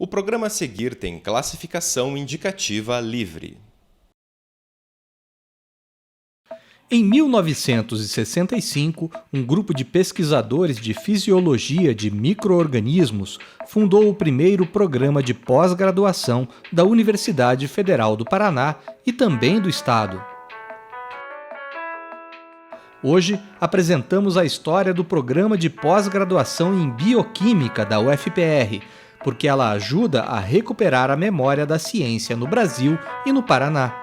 O programa a seguir tem classificação indicativa livre. Em 1965, um grupo de pesquisadores de fisiologia de micro-organismos fundou o primeiro programa de pós-graduação da Universidade Federal do Paraná e também do Estado. Hoje, apresentamos a história do programa de pós-graduação em Bioquímica da UFPR, porque ela ajuda a recuperar a memória da ciência no Brasil e no Paraná.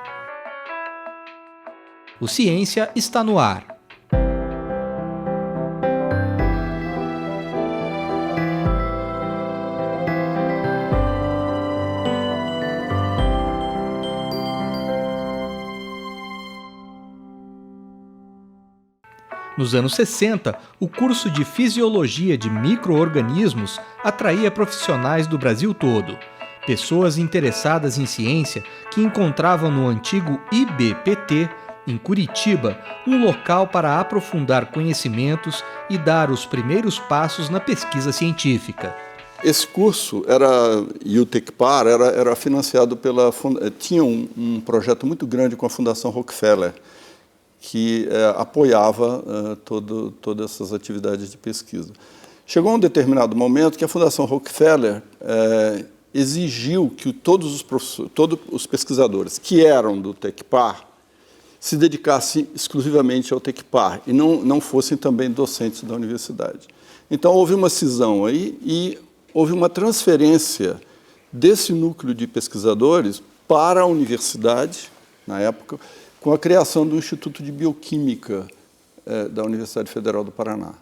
O Ciência está no ar. Nos anos 60, o curso de Fisiologia de Micro-Organismos atraía profissionais do Brasil todo. Pessoas interessadas em ciência que encontravam no antigo IBPT, em Curitiba, um local para aprofundar conhecimentos e dar os primeiros passos na pesquisa científica. Esse curso e o TecPar era financiado pela... Tinha um projeto muito grande com a Fundação Rockefeller, que apoiava todas essas atividades de pesquisa. Chegou um determinado momento que a Fundação Rockefeller exigiu que todos os pesquisadores que eram do TecPar se dedicassem exclusivamente ao TecPar e não fossem também docentes da universidade. Então, houve uma cisão aí e houve uma transferência desse núcleo de pesquisadores para a universidade, na época, com a criação do Instituto de Bioquímica da Universidade Federal do Paraná.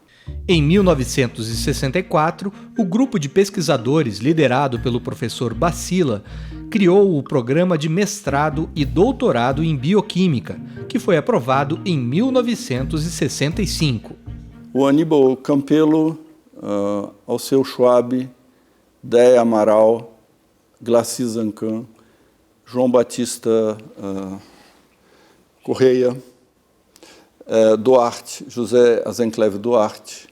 Em 1964, o grupo de pesquisadores, liderado pelo professor Bacila, criou o programa de mestrado e doutorado em Bioquímica, que foi aprovado em 1965. O Aníbal Campelo, Alceu Schwab, Déia Amaral, Glaci Zancan, João Batista Correia, Duarte, José Azencleve Duarte,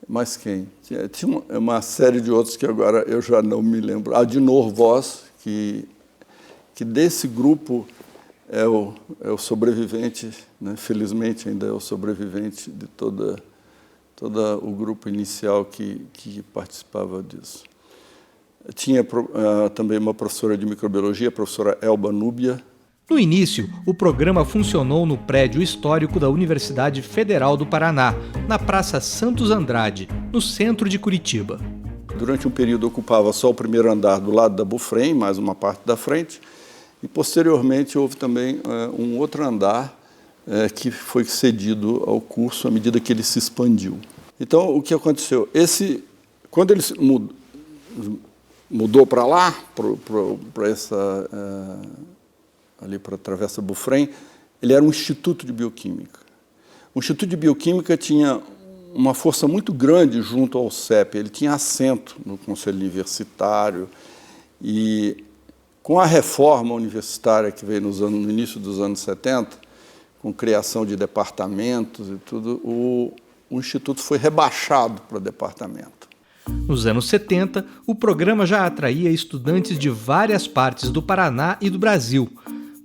mais quem? Tinha uma série de outros que agora eu já não me lembro. Adinor Voss, que desse grupo é o sobrevivente, né? Felizmente ainda é o sobrevivente de todo o grupo inicial que participava disso. Tinha também uma professora de microbiologia, a professora Elba Núbia. No início, o programa funcionou no prédio histórico da Universidade Federal do Paraná, na Praça Santos Andrade, no centro de Curitiba. Durante um período ocupava só o primeiro andar do lado da Bufrem, mais uma parte da frente, e posteriormente houve também um outro andar que foi cedido ao curso à medida que ele se expandiu. Então, o que aconteceu? Quando ele mudou para lá, para essa... ali para a Travessa Bufrem, ele era um instituto de bioquímica. O Instituto de Bioquímica tinha uma força muito grande junto ao CEP, ele tinha assento no Conselho Universitário, e com a reforma universitária que veio no início dos anos 70, com criação de departamentos e tudo, o Instituto foi rebaixado para departamento. Nos anos 70, o programa já atraía estudantes de várias partes do Paraná e do Brasil.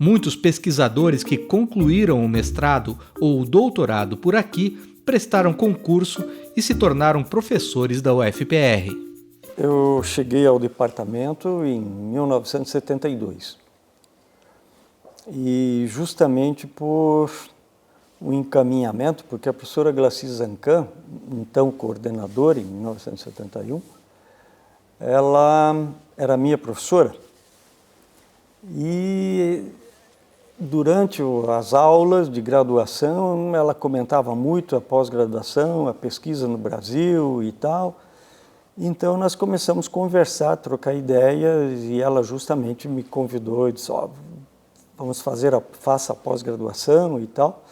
Muitos pesquisadores que concluíram o mestrado ou o doutorado por aqui prestaram concurso e se tornaram professores da UFPR. Eu cheguei ao departamento em 1972. E justamente por um encaminhamento, porque a professora Glaci Zancan, então coordenadora em 1971, ela era minha professora. E durante as aulas de graduação, ela comentava muito a pós-graduação, a pesquisa no Brasil e tal. Então, nós começamos a conversar, trocar ideias, e ela justamente me convidou e disse, faça a pós-graduação e tal.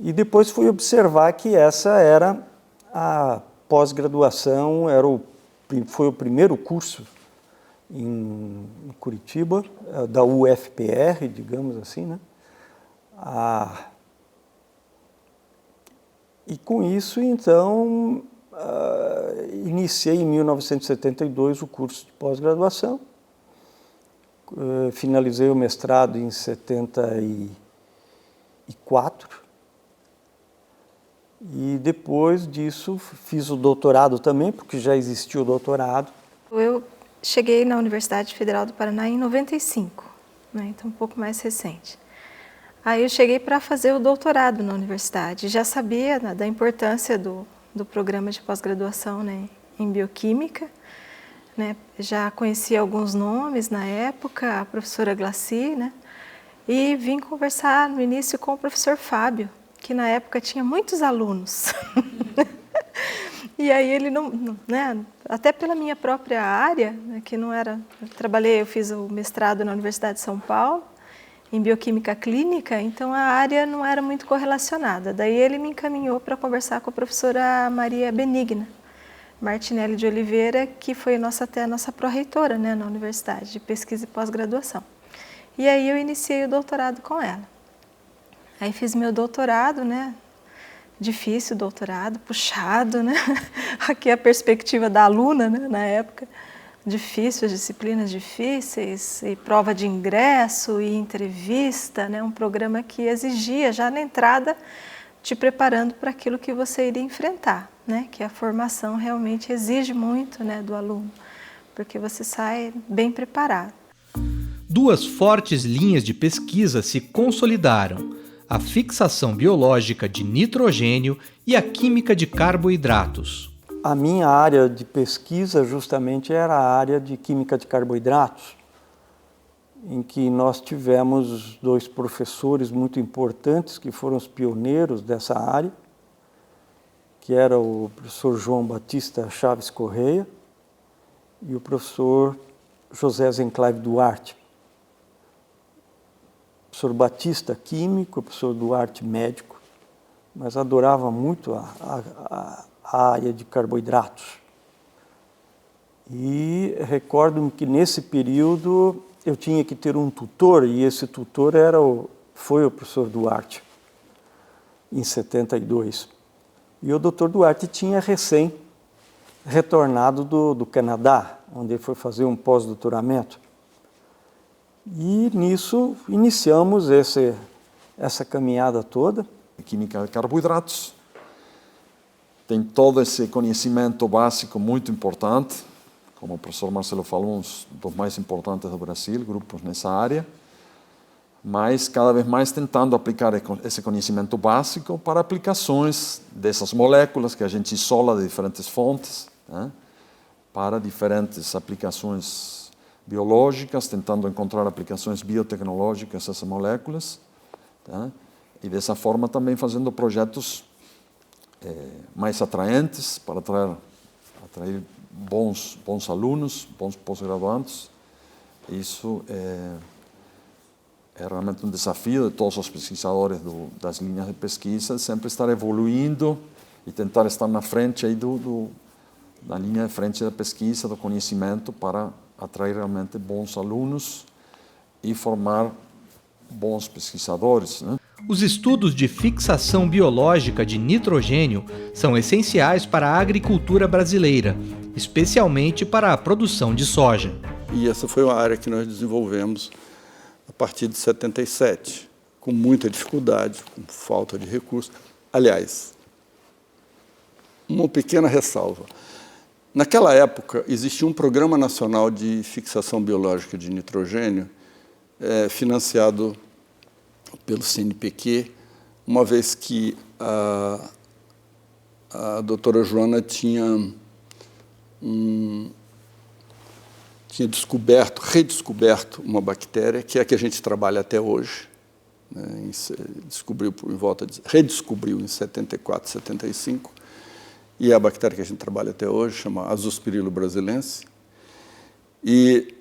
E depois fui observar que essa era a pós-graduação, foi o primeiro curso em Curitiba, da UFPR, digamos assim, né? E com isso, então, iniciei em 1972 o curso de pós-graduação, finalizei o mestrado em 74 e depois disso fiz o doutorado também, porque já existia o doutorado. Eu cheguei na Universidade Federal do Paraná em 95, né, então um pouco mais recente. Aí eu cheguei para fazer o doutorado na universidade, já sabia, né, da importância do programa de pós-graduação, né, em bioquímica, né, já conhecia alguns nomes na época, a professora Glaci, né, e vim conversar no início com o professor Fábio, que na época tinha muitos alunos. E aí ele não, né, até pela minha própria área, né, que não era, eu fiz o mestrado na Universidade de São Paulo, em bioquímica clínica, então a área não era muito correlacionada. Daí ele me encaminhou para conversar com a professora Maria Benigna Martinelli de Oliveira, que foi até a nossa pró-reitora, né, na universidade, de pesquisa e pós-graduação. E aí eu iniciei o doutorado com ela. Aí fiz meu doutorado, né, difícil doutorado, puxado, né, aqui a perspectiva da aluna, né, na época, difícil, as disciplinas difíceis, e prova de ingresso, e entrevista, né, um programa que exigia já na entrada, te preparando para aquilo que você iria enfrentar, né, que a formação realmente exige muito, né, do aluno, porque você sai bem preparado. Duas fortes linhas de pesquisa se consolidaram: a fixação biológica de nitrogênio e a química de carboidratos. A minha área de pesquisa justamente era a área de química de carboidratos, em que nós tivemos dois professores muito importantes que foram os pioneiros dessa área, que era o professor João Batista Chaves Correia e o professor José Zenclave Duarte. O professor Batista, químico, o professor Duarte, médico, mas adorava muito a área de carboidratos. E recordo-me que nesse período eu tinha que ter um tutor, e esse tutor foi o professor Duarte, em 72. E o doutor Duarte tinha recém retornado do Canadá, onde ele foi fazer um pós-doutoramento. E nisso iniciamos essa caminhada toda. Química de carboidratos tem todo esse conhecimento básico muito importante, como o professor Marcelo falou, um dos mais importantes do Brasil, grupos nessa área, mas cada vez mais tentando aplicar esse conhecimento básico para aplicações dessas moléculas que a gente isola de diferentes fontes, né, para diferentes aplicações biológicas, tentando encontrar aplicações biotecnológicas dessas moléculas, tá? E dessa forma também fazendo projetos mais atraentes para atrair bons alunos, bons pós-graduandos. Isso é realmente um desafio de todos os pesquisadores das linhas de pesquisa, sempre estar evoluindo e tentar estar na frente aí na linha de frente da pesquisa, do conhecimento, para atrair realmente bons alunos e formar bons pesquisadores, né? Os estudos de fixação biológica de nitrogênio são essenciais para a agricultura brasileira, especialmente para a produção de soja. E essa foi uma área que nós desenvolvemos a partir de 77, com muita dificuldade, com falta de recursos. Aliás, uma pequena ressalva. Naquela época, existia um Programa Nacional de Fixação Biológica de Nitrogênio, financiado pelo CNPq, uma vez que a doutora Joana tinha redescoberto uma bactéria, que é a que a gente trabalha até hoje, né, redescobriu em 74, 75, e é a bactéria que a gente trabalha até hoje, chama Azospirillum brasilense. E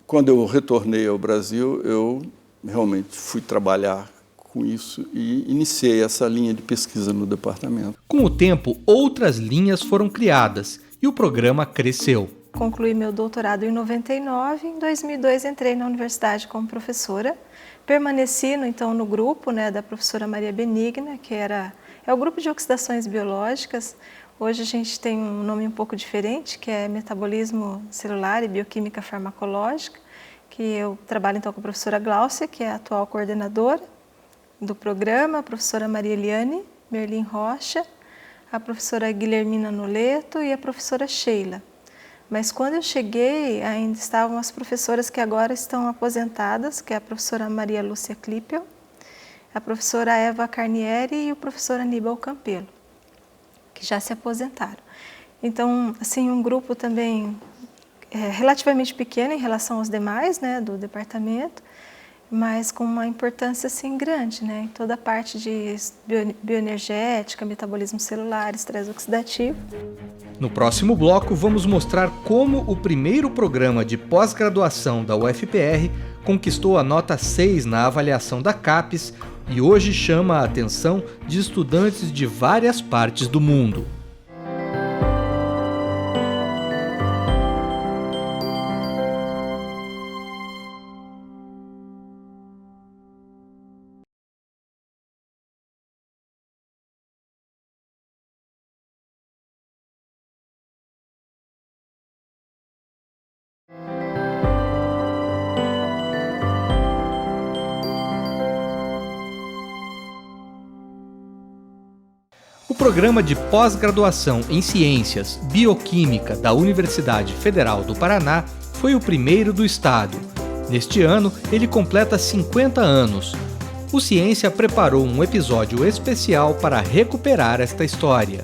quando eu retornei ao Brasil, eu realmente fui trabalhar com isso e iniciei essa linha de pesquisa no departamento. Com o tempo, outras linhas foram criadas e o programa cresceu. Concluí meu doutorado em 99, em 2002 entrei na universidade como professora, permaneci então no grupo, né, da professora Maria Benigna, que é o grupo de oxidações biológicas, Hoje a gente tem um nome um pouco diferente, que é Metabolismo Celular e Bioquímica Farmacológica, que eu trabalho então com a professora Gláucia, que é a atual coordenadora do programa, a professora Maria Eliane Merlin Rocha, a professora Guilhermina Noleto e a professora Sheila. Mas quando eu cheguei, ainda estavam as professoras que agora estão aposentadas, que é a professora Maria Lúcia Klippel, a professora Eva Carnieri e o professor Aníbal Campelo, que já se aposentaram. Então, assim, um grupo também relativamente pequeno em relação aos demais, né, do departamento, mas com uma importância assim grande, né, em toda a parte de bioenergética, metabolismo celular, estresse oxidativo. No próximo bloco, vamos mostrar como o primeiro programa de pós-graduação da UFPR conquistou a nota 6 na avaliação da CAPES e hoje chama a atenção de estudantes de várias partes do mundo. O programa de pós-graduação em Ciências Bioquímica da Universidade Federal do Paraná foi o primeiro do estado. Neste ano, ele completa 50 anos. O Ciência preparou um episódio especial para recuperar esta história.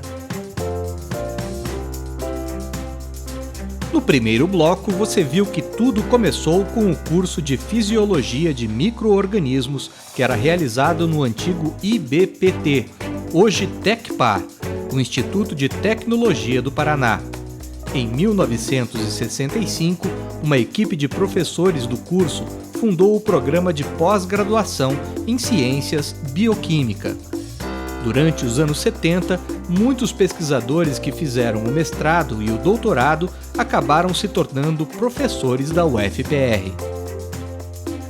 No primeiro bloco, você viu que tudo começou com o curso de Fisiologia de Micro-Organismos que era realizado no antigo IBPT, hoje TecPar, o Instituto de Tecnologia do Paraná. Em 1965, uma equipe de professores do curso fundou o programa de pós-graduação em Ciências Bioquímica. Durante os anos 70, muitos pesquisadores que fizeram o mestrado e o doutorado acabaram se tornando professores da UFPR.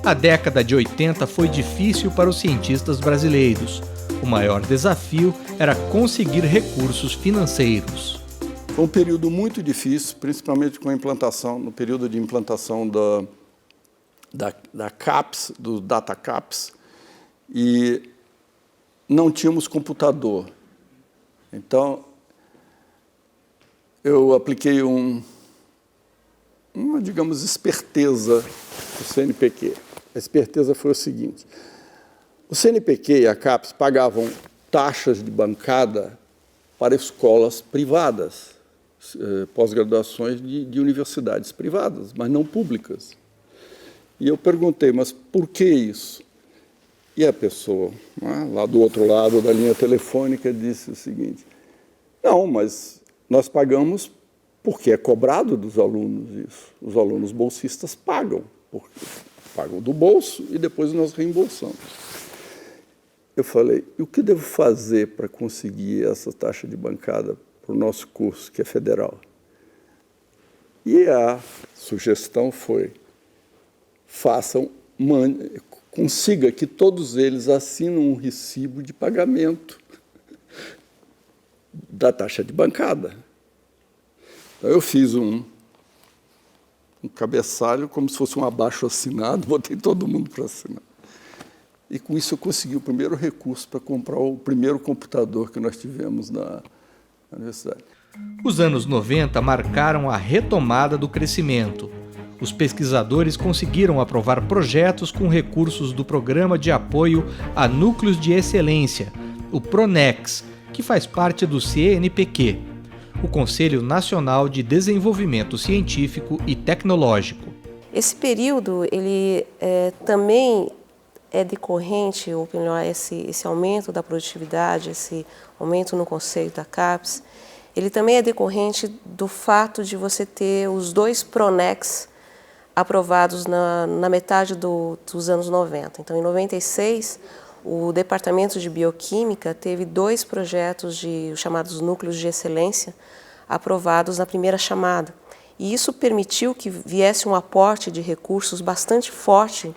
A década de 80 foi difícil para os cientistas brasileiros. O maior desafio era conseguir recursos financeiros. Foi um período muito difícil, principalmente com a implantação, no período de implantação da CAPES, do Data CAPES, e não tínhamos computador. Então, eu apliquei uma, digamos, esperteza do CNPq. A esperteza foi o seguinte: o CNPq e a CAPES pagavam taxas de bancada para escolas privadas, pós-graduações de universidades privadas, mas não públicas. E eu perguntei, mas por que isso? E a pessoa, né, lá do outro lado da linha telefônica, disse o seguinte: não, mas nós pagamos porque é cobrado dos alunos isso. Os alunos bolsistas pagam do bolso e depois nós reembolsamos. Eu falei, e o que devo fazer para conseguir essa taxa de bancada para o nosso curso, que é federal? E a sugestão foi, consiga que todos eles assinam um recibo de pagamento da taxa de bancada. Então, eu fiz um cabeçalho, como se fosse um abaixo-assinado, botei todo mundo para assinar. E com isso eu consegui o primeiro recurso para comprar o primeiro computador que nós tivemos na universidade. Os anos 90 marcaram a retomada do crescimento. Os pesquisadores conseguiram aprovar projetos com recursos do Programa de Apoio a Núcleos de Excelência, o PRONEX, que faz parte do CNPq, o Conselho Nacional de Desenvolvimento Científico e Tecnológico. Esse período, ele também é decorrente, ou melhor, esse aumento da produtividade, esse aumento no conceito da CAPES, ele também é decorrente do fato de você ter os 2 PRONEX aprovados na metade dos anos 90. Então, em 96, o Departamento de Bioquímica teve 2 projetos chamados Núcleos de Excelência aprovados na primeira chamada. E isso permitiu que viesse um aporte de recursos bastante forte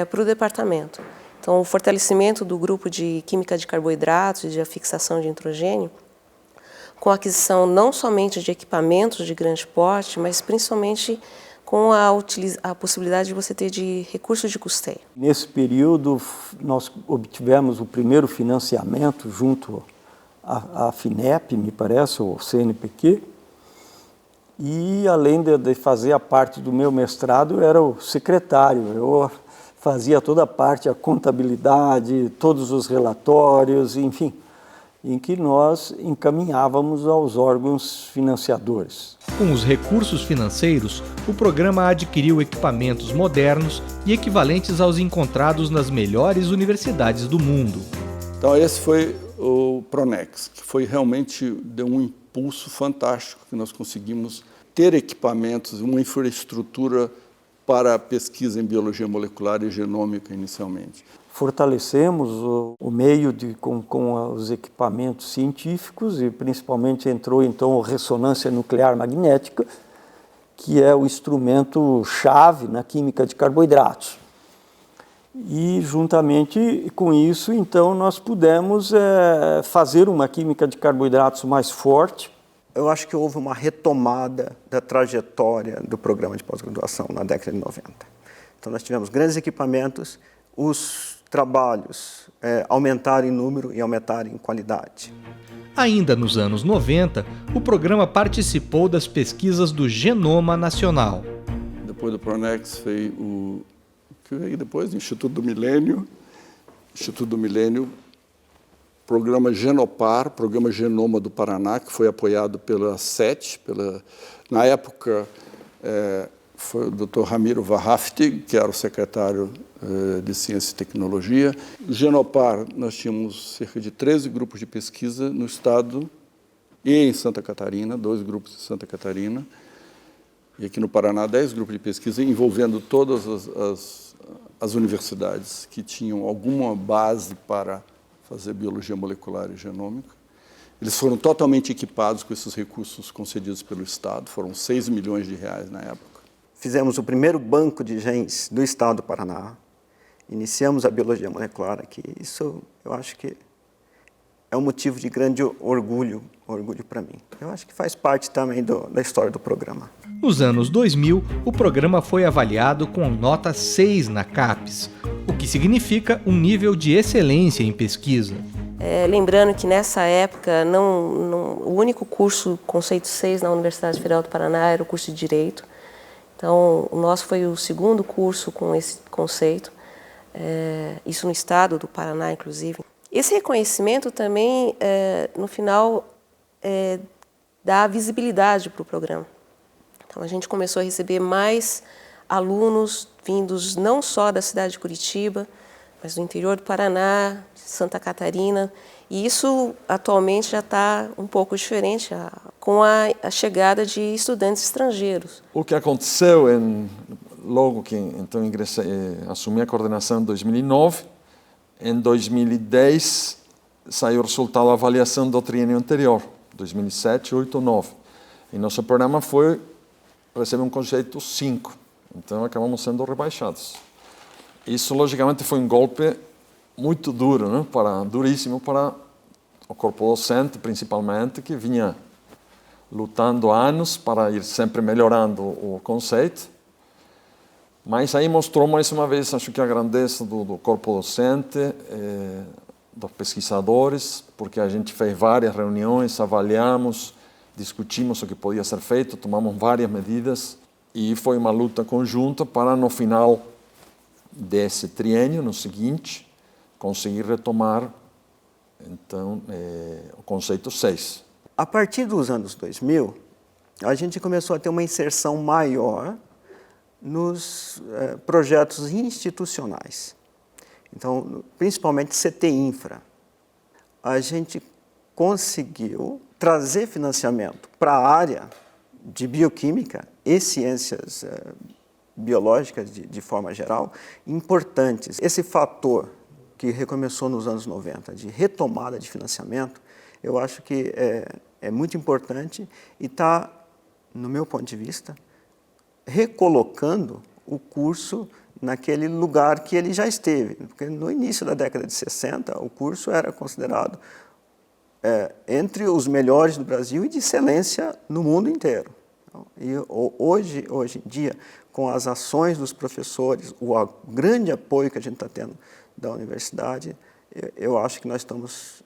para o departamento. Então, o fortalecimento do grupo de química de carboidratos e de fixação de nitrogênio com a aquisição não somente de equipamentos de grande porte, mas principalmente com a possibilidade de você ter de recursos de custeio. Nesse período, nós obtivemos o primeiro financiamento junto à FINEP, me parece, ou CNPq, e além de fazer a parte do meu mestrado, eu era o secretário, eu fazia toda a parte, a contabilidade, todos os relatórios, enfim, em que nós encaminhávamos aos órgãos financiadores. Com os recursos financeiros, o programa adquiriu equipamentos modernos e equivalentes aos encontrados nas melhores universidades do mundo. Então esse foi o Pronex, que foi realmente, deu um impulso fantástico, que nós conseguimos ter equipamentos, uma infraestrutura para a pesquisa em biologia molecular e genômica inicialmente. Fortalecemos o meio com os equipamentos científicos e principalmente entrou então a ressonância nuclear magnética, que é o instrumento-chave na química de carboidratos. E juntamente com isso, então, nós pudemos fazer uma química de carboidratos mais forte. Eu acho que houve uma retomada da trajetória do programa de pós-graduação na década de 90. Então nós tivemos grandes equipamentos, os trabalhos aumentaram em número e aumentaram em qualidade. Ainda nos anos 90, o programa participou das pesquisas do Genoma Nacional. Depois do Pronex veio o que veio depois, Instituto do Milênio, programa Genopar, programa Genoma do Paraná, que foi apoiado pela SET, na época foi o Dr. Ramiro Varhaftig, que era o secretário de Ciência e Tecnologia. Genopar, nós tínhamos cerca de 13 grupos de pesquisa no estado e em Santa Catarina, 2 grupos em Santa Catarina, e aqui no Paraná 10 grupos de pesquisa envolvendo todas as universidades que tinham alguma base para fazer biologia molecular e genômica. Eles foram totalmente equipados com esses recursos concedidos pelo Estado, foram 6 milhões de reais na época. Fizemos o primeiro banco de genes do estado do Paraná, iniciamos a biologia molecular aqui. Isso eu acho que é um motivo de grande orgulho para mim. Eu acho que faz parte também da história do programa. Nos anos 2000, o programa foi avaliado com nota 6 na CAPES, o que significa um nível de excelência em pesquisa. Lembrando que nessa época, o único curso conceito 6 na Universidade Federal do Paraná era o curso de Direito. Então, o nosso foi o segundo curso com esse conceito, isso no estado do Paraná, inclusive. Esse reconhecimento também, no final, dá visibilidade para o programa. Então, a gente começou a receber mais alunos vindos não só da cidade de Curitiba, mas do interior do Paraná, de Santa Catarina. E isso, atualmente, já está um pouco diferente com a chegada de estudantes estrangeiros. O que aconteceu, logo que então assumi a coordenação em 2009, em 2010 saiu o resultado da avaliação do triênio anterior, 2007, 8, 9. E nosso programa recebeu um conceito 5, então acabamos sendo rebaixados. Isso, logicamente, foi um golpe muito duro, né? Duríssimo para o corpo docente, principalmente, que vinha lutando há anos para ir sempre melhorando o conceito. Mas aí mostrou mais uma vez, acho que a grandeza do corpo docente, dos pesquisadores, porque a gente fez várias reuniões, avaliamos, discutimos o que podia ser feito, tomamos várias medidas e foi uma luta conjunta para, no final desse triênio, no seguinte, conseguir retomar então o conceito 6. A partir dos anos 2000, a gente começou a ter uma inserção maior nos projetos institucionais. Então, principalmente CT Infra. A gente conseguiu trazer financiamento para a área de bioquímica e ciências biológicas de forma geral, importantes. Esse fator que recomeçou nos anos 90, de retomada de financiamento, eu acho que é muito importante e está, no meu ponto de vista, recolocando o curso naquele lugar que ele já esteve. Porque no início da década de 60, o curso era considerado entre os melhores do Brasil e de excelência no mundo inteiro. E hoje em dia, com as ações dos professores, o grande apoio que a gente está tendo da universidade, eu acho que nós estamos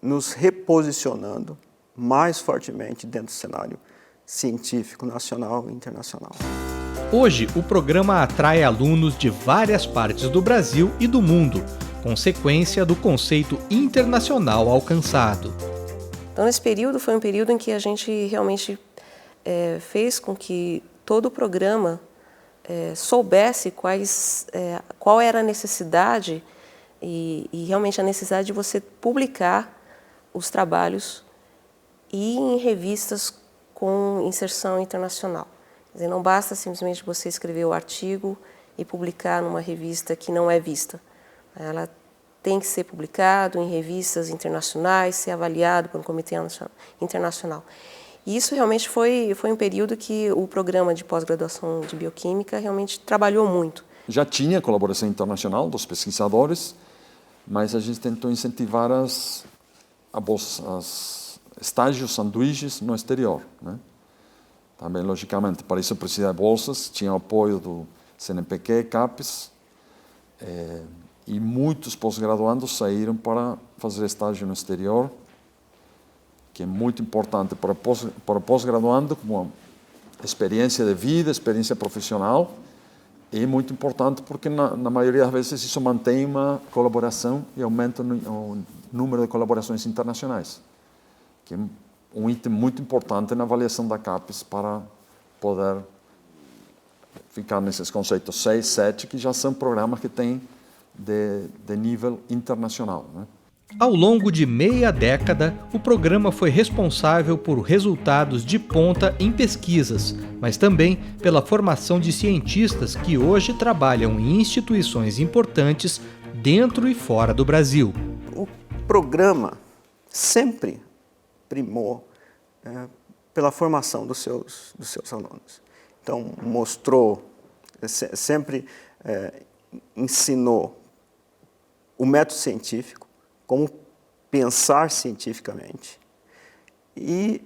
nos reposicionando mais fortemente dentro do cenário científico nacional e internacional. Hoje, o programa atrai alunos de várias partes do Brasil e do mundo, consequência do conceito internacional alcançado. Então, esse período foi um período em que a gente realmente fez com que todo o programa soubesse qual era a necessidade e realmente a necessidade de você publicar os trabalhos e em revistas com inserção internacional. Quer dizer, não basta simplesmente você escrever o artigo e publicar numa revista que não é vista. Ela tem que ser publicado em revistas internacionais, ser avaliado por um comitê internacional. E isso realmente foi um período que o programa de pós-graduação de bioquímica realmente trabalhou muito. Já tinha colaboração internacional dos pesquisadores, mas a gente tentou incentivar os estágios sanduíches no exterior, né? Também, logicamente, para isso precisa de bolsas, tinha o apoio do CNPq, CAPES, e muitos pós-graduandos saíram para fazer estágio no exterior, que é muito importante para o pós-graduando como uma experiência de vida, experiência profissional, e muito importante porque na maioria das vezes isso mantém uma colaboração e aumenta o número de colaborações internacionais, que é um item muito importante na avaliação da CAPES para poder ficar nesses conceitos 6, 7, que já são programas que têm de nível internacional, né? Ao longo de meia década, o programa foi responsável por resultados de ponta em pesquisas, mas também pela formação de cientistas que hoje trabalham em instituições importantes dentro e fora do Brasil. O programa sempre primou pela formação dos seus alunos. Então, sempre ensinou o método científico, como pensar cientificamente. E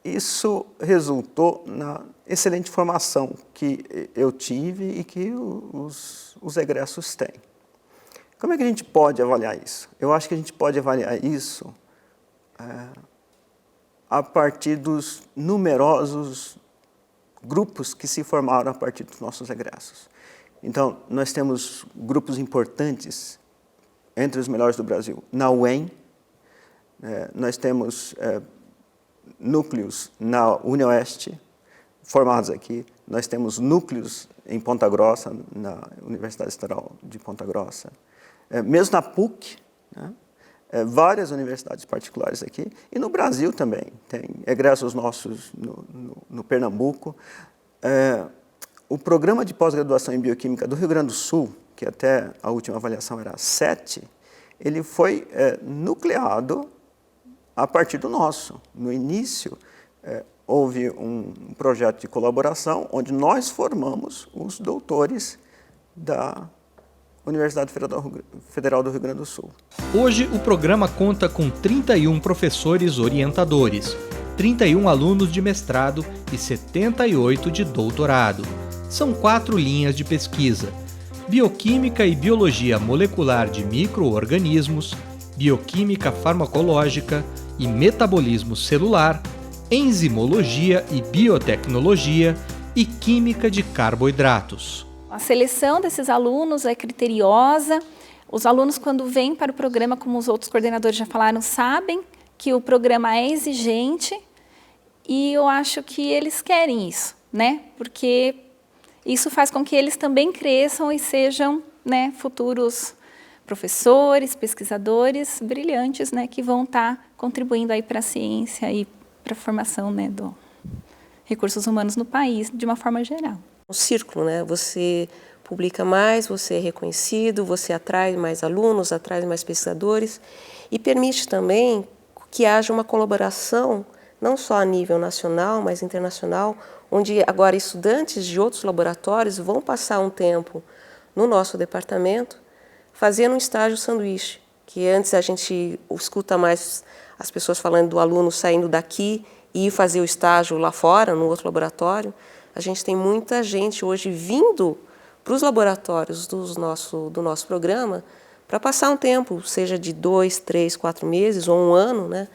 isso resultou na excelente formação que eu tive e que os egressos têm. Como é que a gente pode avaliar isso? Eu acho que a gente pode avaliar isso a partir dos numerosos grupos que se formaram a partir dos nossos egressos. Então, nós temos grupos importantes entre os melhores do Brasil. Na UEM, nós temos núcleos na UniOeste, formados aqui. Nós temos núcleos em Ponta Grossa, na Universidade Estadual de Ponta Grossa. Mesmo na PUC, né? Várias universidades particulares aqui. E no Brasil também. Tem egressos nossos no Pernambuco. O programa de pós-graduação em bioquímica do Rio Grande do Sul, que até a última avaliação era 7, ele foi nucleado a partir do nosso. No início, houve um projeto de colaboração onde nós formamos os doutores da Universidade Federal do Rio Grande do Sul. Hoje, o programa conta com 31 professores orientadores, 31 alunos de mestrado e 78 de doutorado. São 4 linhas de pesquisa: bioquímica e biologia molecular de micro-organismos, bioquímica farmacológica e metabolismo celular, enzimologia e biotecnologia e química de carboidratos. A seleção desses alunos é criteriosa. Os alunos, quando vêm para o programa, como os outros coordenadores já falaram, sabem que o programa é exigente e eu acho que eles querem isso, né? Porque isso faz com que eles também cresçam e sejam, né, futuros professores, pesquisadores brilhantes, né, que vão estar contribuindo aí para a ciência e para a formação, né, dos recursos humanos no país, de uma forma geral. Um círculo, né? Você publica mais, você é reconhecido, você atrai mais alunos, atrai mais pesquisadores e permite também que haja uma colaboração, não só a nível nacional, mas internacional, onde agora estudantes de outros laboratórios vão passar um tempo no nosso departamento fazendo um estágio sanduíche, que antes a gente escuta mais as pessoas falando do aluno saindo daqui e ir fazer o estágio lá fora, no outro laboratório. A gente tem muita gente hoje vindo para os laboratórios do nosso programa para passar um tempo, seja de 2, 3, 4 meses ou um ano, né?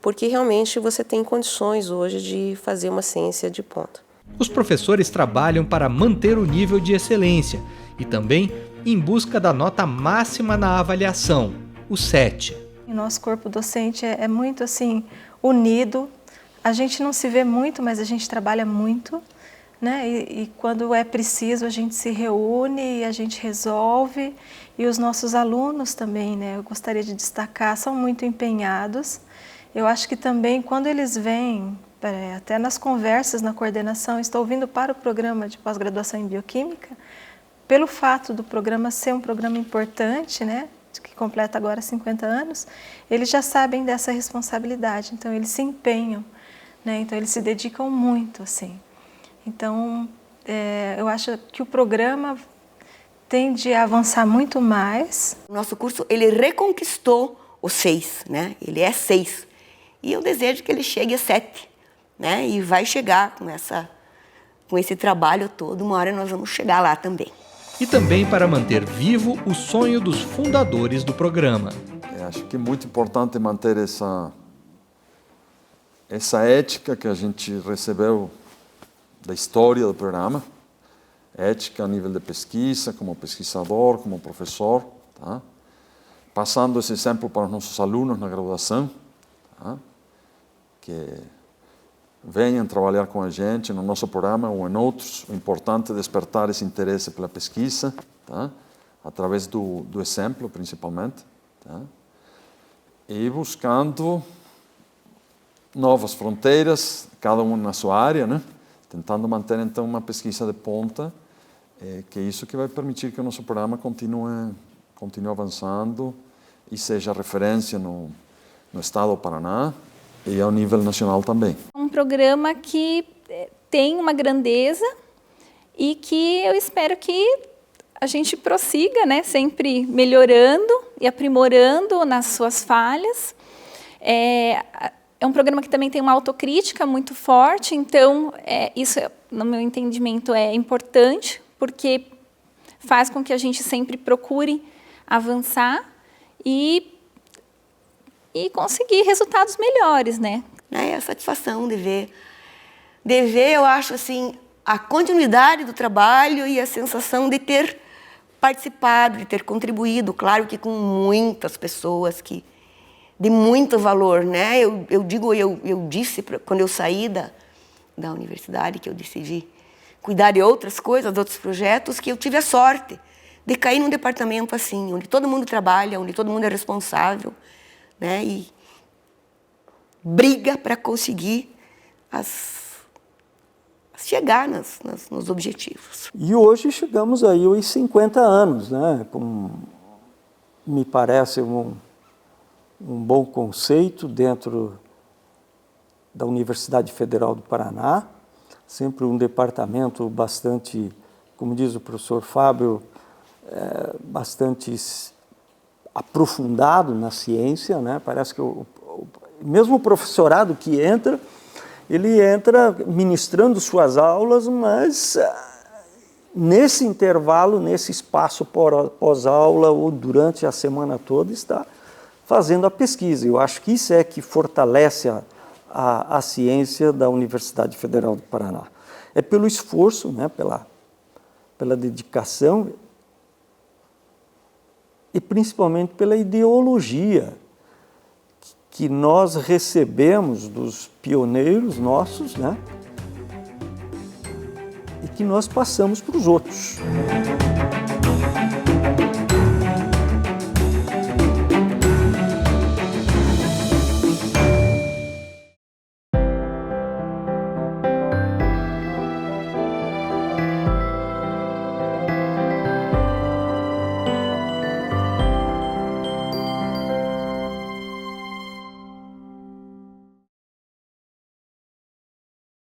Porque realmente você tem condições hoje de fazer uma ciência de ponta. Os professores trabalham para manter o nível de excelência e também em busca da nota máxima na avaliação, o 7. O nosso corpo docente é muito assim, unido. A gente não se vê muito, mas a gente trabalha muito, né? E quando é preciso a gente se reúne e a gente resolve. E os nossos alunos também, né? Eu gostaria de destacar, são muito empenhados. Eu acho que também quando eles vêm, até nas conversas na coordenação, estou vindo para o programa de pós-graduação em Bioquímica, pelo fato do programa ser um programa importante, né? Que completa agora 50 anos, eles já sabem dessa responsabilidade, então eles se empenham, né? Então eles se dedicam muito, assim. Então, eu acho que o programa tende a avançar muito mais. O nosso curso, ele reconquistou o 6, né? Ele é 6. E eu desejo que ele chegue a 7, né? E vai chegar com esse trabalho todo, uma hora nós vamos chegar lá também. E também para manter vivo o sonho dos fundadores do programa. Acho que é muito importante manter essa ética que a gente recebeu da história do programa, ética a nível de pesquisa, como pesquisador, como professor, tá? Passando esse exemplo para os nossos alunos na graduação, tá? Que venham trabalhar com a gente no nosso programa ou em outros. O importante é despertar esse interesse pela pesquisa, tá? Através do exemplo, principalmente, tá? E buscando novas fronteiras, cada um na sua área, né? Tentando manter, então, uma pesquisa de ponta, que é isso que vai permitir que o nosso programa continue avançando e seja referência no estado do Paraná e ao nível nacional também. Um programa que tem uma grandeza e que eu espero que a gente prossiga, né, sempre melhorando e aprimorando nas suas falhas. É um programa que também tem uma autocrítica muito forte, então isso, no meu entendimento, é importante, porque faz com que a gente sempre procure avançar e conseguir resultados melhores, né? É a satisfação de ver, eu acho assim, a continuidade do trabalho e a sensação de ter participado, de ter contribuído, claro que com muitas pessoas de muito valor, né? Eu disse quando eu saí da universidade, que eu decidi cuidar de outras coisas, de outros projetos, que eu tive a sorte de cair num departamento assim, onde todo mundo trabalha, onde todo mundo é responsável, né? E briga para conseguir chegar nos objetivos. E hoje chegamos aí aos 50 anos, né? Me parece um bom conceito dentro da Universidade Federal do Paraná, sempre um departamento bastante, como diz o professor Fábio, bastante aprofundado na ciência, né? Parece que mesmo o professorado que entra, ele entra ministrando suas aulas, mas nesse intervalo, nesse espaço pós-aula ou durante a semana toda, está fazendo a pesquisa. Eu acho que isso é que fortalece a ciência da Universidade Federal do Paraná. É pelo esforço, né, pela dedicação e principalmente pela ideologia que nós recebemos dos pioneiros nossos, né, e que nós passamos para os outros.